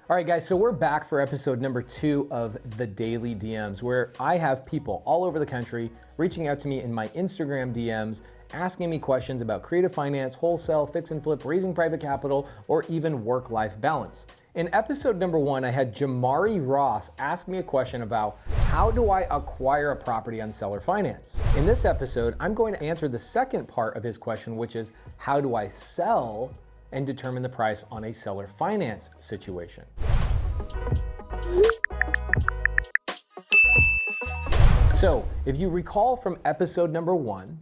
All right, guys, so we're back for episode number 2 of the Daily DMs, where I have people all over the country reaching out to me in my Instagram DMs, asking me questions about creative finance, wholesale, fix and flip, raising private capital, or even work-life balance. In episode number 1, I had Jamari Ross ask me a question about how do I acquire a property on seller finance. In this episode, I'm going to answer the second part of his question, which is how do I sell and determine the price on a seller finance situation. So, if you recall from episode number 1,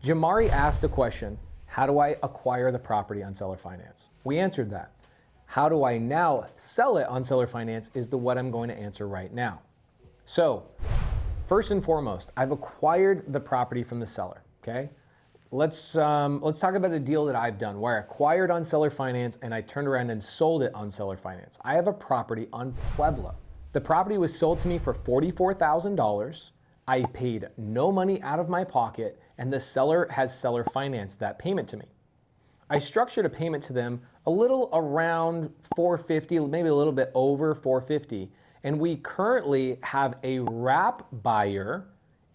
Jamari asked the question, how do I acquire the property on seller finance? We answered that. How do I now sell it on seller finance is what I'm going to answer right now. So, first and foremost, I've acquired the property from the seller, okay? Let's talk about a deal that I've done where I acquired on seller finance and I turned around and sold it on seller finance. I have a property on Pueblo. The property was sold to me for $44,000. I paid no money out of my pocket, and the seller has seller financed that payment to me. I structured a payment to them a little around $450, maybe a little bit over $450, and we currently have a wrap buyer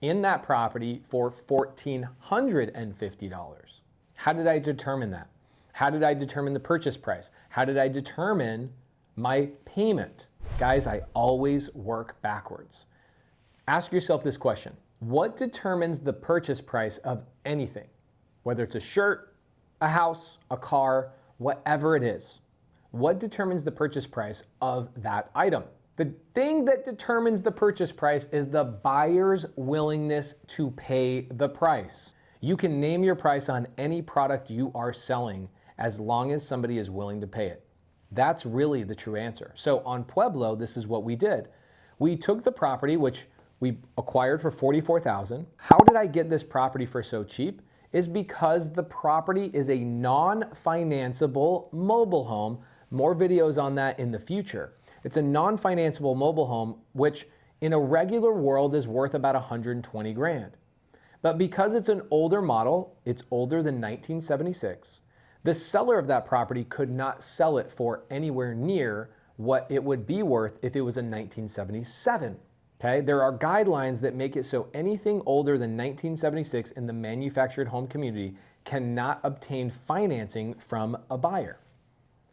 in that property for $1,450. How did I determine that? How did I determine the purchase price? How did I determine my payment? Guys, I always work backwards. Ask yourself this question. What determines the purchase price of anything? Whether it's a shirt, a house, a car, whatever it is. What determines the purchase price of that item? The thing that determines the purchase price is the buyer's willingness to pay the price. You can name your price on any product you are selling as long as somebody is willing to pay it. That's really the true answer. So on Pueblo, this is what we did. We took the property, which we acquired for $44,000. How did I get this property for so cheap? Is because the property is a non-financeable mobile home. More videos on that in the future. It's a non-financeable mobile home, which in a regular world is worth about 120 grand. But because it's an older model, it's older than 1976, the seller of that property could not sell it for anywhere near what it would be worth if it was in 1977. Okay, there are guidelines that make it so anything older than 1976 in the manufactured home community cannot obtain financing from a buyer.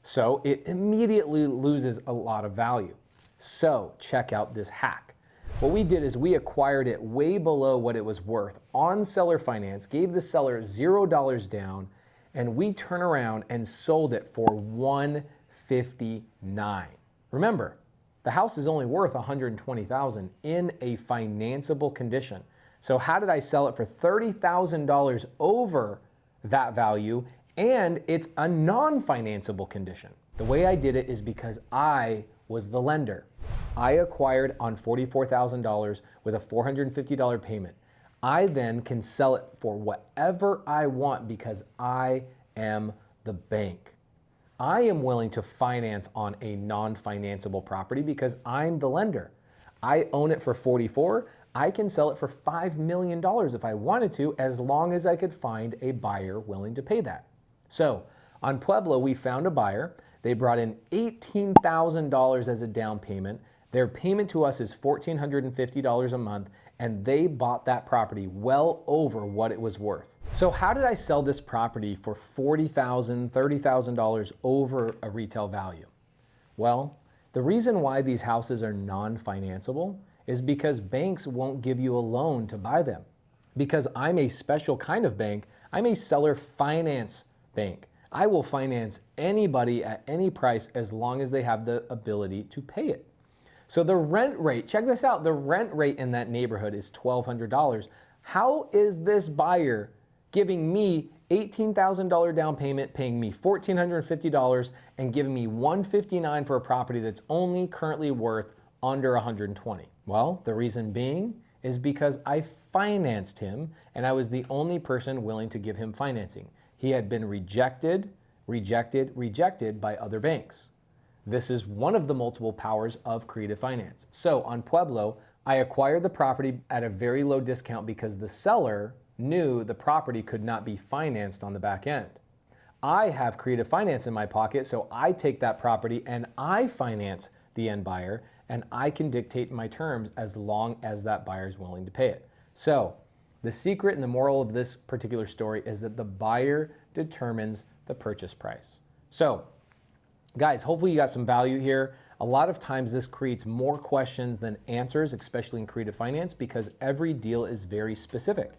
So it immediately loses a lot of value. So check out this hack. What we did is we acquired it way below what it was worth on seller finance, gave the seller $0 down, and we turn around and sold it for $159,000. Remember, the house is only worth $120,000 in a financeable condition. So how did I sell it for $30,000 over that value? And it's a non-financeable condition. The way I did it is because I was the lender. I acquired on $44,000 with a $450 payment. I then can sell it for whatever I want because I am the bank. I am willing to finance on a non-financeable property because I'm the lender. I own it for $44,000. I can sell it for $5 million if I wanted to, as long as I could find a buyer willing to pay that. So on Pueblo, we found a buyer. They brought in $18,000 as a down payment. Their payment to us is $1,450 a month, and they bought that property well over what it was worth. So how did I sell this property for $40,000, $30,000 over a retail value? Well, the reason why these houses are non-financeable is because banks won't give you a loan to buy them. Because I'm a special kind of bank, I'm a seller finance bank. I will finance anybody at any price as long as they have the ability to pay it. So the rent rate, check this out, the rent rate in that neighborhood is $1,200. How is this buyer giving me $18,000 down payment, paying me $1,450, and giving me $159 for a property that's only currently worth under $120? Well, the reason being is because I financed him and I was the only person willing to give him financing. He had been rejected by other banks. This is one of the multiple powers of creative finance. So on Pueblo, I acquired the property at a very low discount because the seller knew the property could not be financed on the back end. I have creative finance in my pocket, so I take that property and I finance the end buyer, and I can dictate my terms as long as that buyer is willing to pay it. So the secret and the moral of this particular story is that the buyer determines the purchase price. So guys, hopefully you got some value here. A lot of times this creates more questions than answers, especially in creative finance, because every deal is very specific.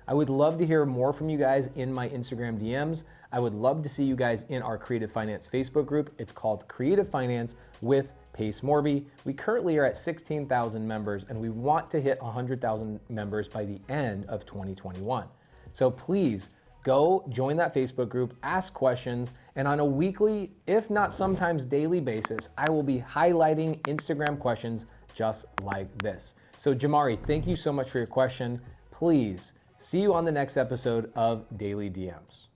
I would love to hear more from you guys in my Instagram DMs. I would love to see you guys in our Creative Finance Facebook group. It's called Creative Finance with Pace Morby. We currently are at 16,000 members, and we want to hit 100,000 members by the end of 2021. So please go join that Facebook group, ask questions, and on a weekly, if not sometimes daily basis, I will be highlighting Instagram questions just like this. So Jamari, thank you so much for your question. Please see you on the next episode of Daily DMs.